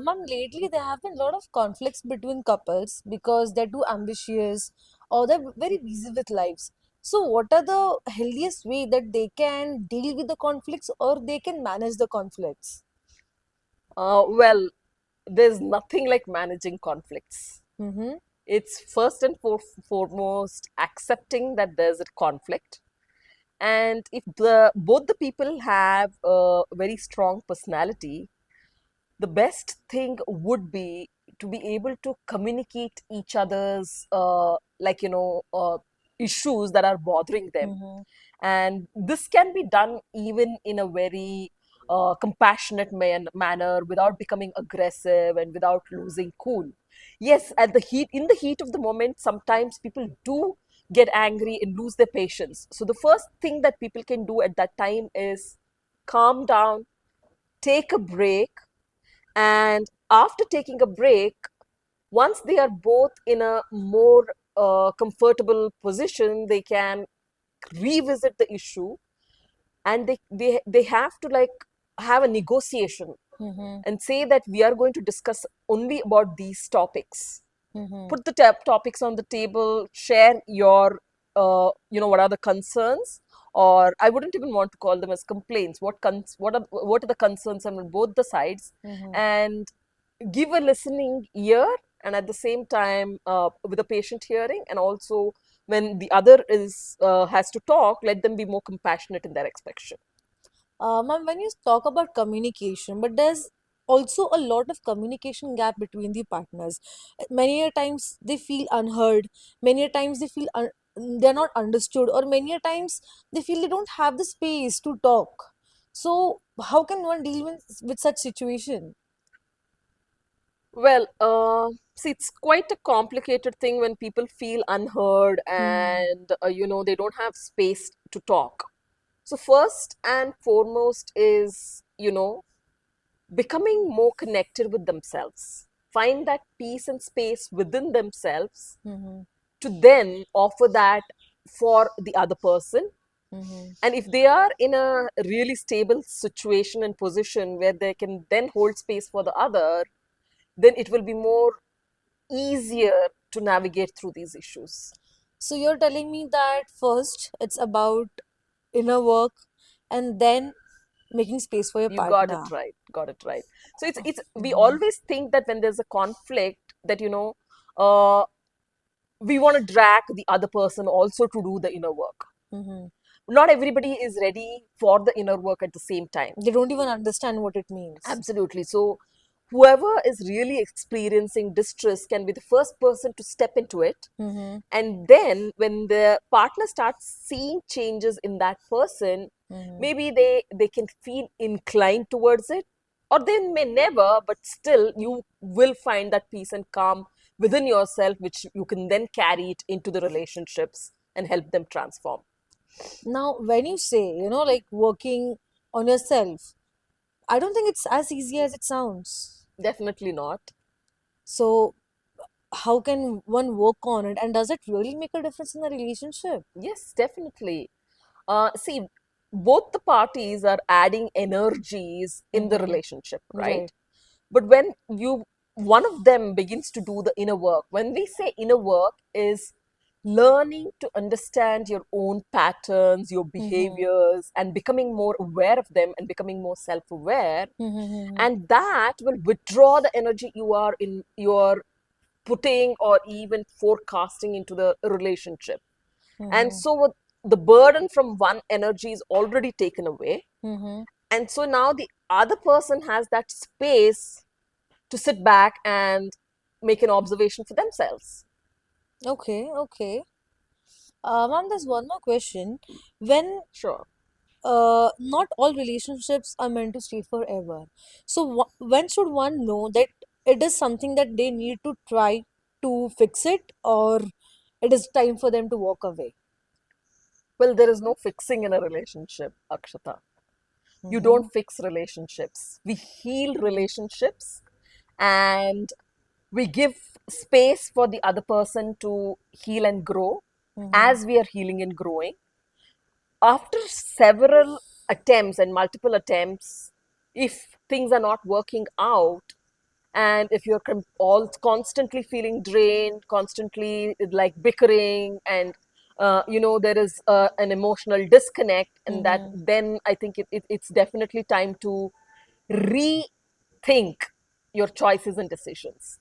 Ma'am, lately there have been a lot of conflicts between couples because they're too ambitious or they're very busy with lives. So, what are the healthiest way that they can deal with the conflicts or they can manage the conflicts? Well, there's nothing like managing conflicts. Mm-hmm. It's first and foremost accepting that there's a conflict. And if both the people have a very strong personality, the best thing would be to be able to communicate each other's issues that are bothering them, Mm-hmm. and this can be done even in a very compassionate manner without becoming aggressive and without losing cool. Yes, in the heat of the moment, sometimes people do get angry and lose their patience. So the first thing that people can do at that time is calm down, take a break, and after taking a break, once they are both in a more comfortable position, they can revisit the issue, and they have to like have a negotiation Mm-hmm. and say that we are going to discuss only about these topics. Mm-hmm. Put the topics on the table, share your what are the concerns, or I wouldn't even want to call them as complaints. What are the concerns on both the sides, Mm-hmm. and give a listening ear, and at the same time with a patient hearing, and also when the other is has to talk, let them be more compassionate in their expression. Ma'am, when you talk about communication, but there's also a lot of communication gap between the partners. Many a times they feel unheard, many a times they feel they're not understood, or many a times they feel they don't have the space to talk. So, how can one deal with such situation? Well, see, it's quite a complicated thing when people feel unheard Hmm. and they don't have space to talk. So first and foremost is becoming more connected with themselves. Find that peace and space within themselves Mm-hmm. to then offer that for the other person. Mm-hmm. And if they are in a really stable situation and position where they can then hold space for the other, then it will be more easier to navigate through these issues. So you're telling me that first it's about inner work and then making space for your You got it partner. right. Got it right. So it's we Mm-hmm. always think that when there's a conflict that uh, we want to drag the other person also to do the inner work. Mm-hmm. Not everybody is ready for the inner work at the same time. They don't even understand what it means. Absolutely. So whoever is really experiencing distress can be the first person to step into it. Mm-hmm. And then when the partner starts seeing changes in that person, Mm-hmm. maybe they can feel inclined towards it, or they may never, but still you will find that peace and calm within yourself, which you can then carry it into the relationships and help them transform. Now, when you say, like working on yourself, I don't think it's as easy as it sounds. Definitely not. So, how can one work on it? And does it really make a difference in the relationship? Yes, definitely. See, both the parties are adding energies in the Mm-hmm. relationship, right? Right. But when one of them begins to do the inner work, when we say inner work, is learning to understand your own patterns, your Mm-hmm. behaviors, and becoming more aware of them and becoming more self aware. Mm-hmm. And that will withdraw the energy you are putting or even forecasting into the relationship. And Mm-hmm. so the burden from one energy is already taken away. Mm-hmm. And so now the other person has that space to sit back and make an observation for themselves. Okay, okay. Ma'am, there's one more question. When Sure. not all relationships are meant to stay forever. So, when should one know that it is something that they need to try to fix it, or it is time for them to walk away? Well, there is no fixing in a relationship, Akshata. You Mm-hmm. don't fix relationships. We heal relationships, and we give space for the other person to heal and grow Mm-hmm. as we are healing and growing. After several attempts and multiple attempts, if things are not working out, And if you're all constantly feeling drained, constantly like bickering, and there is an emotional disconnect, and that Mm-hmm. then I think it's definitely time to rethink your choices and decisions.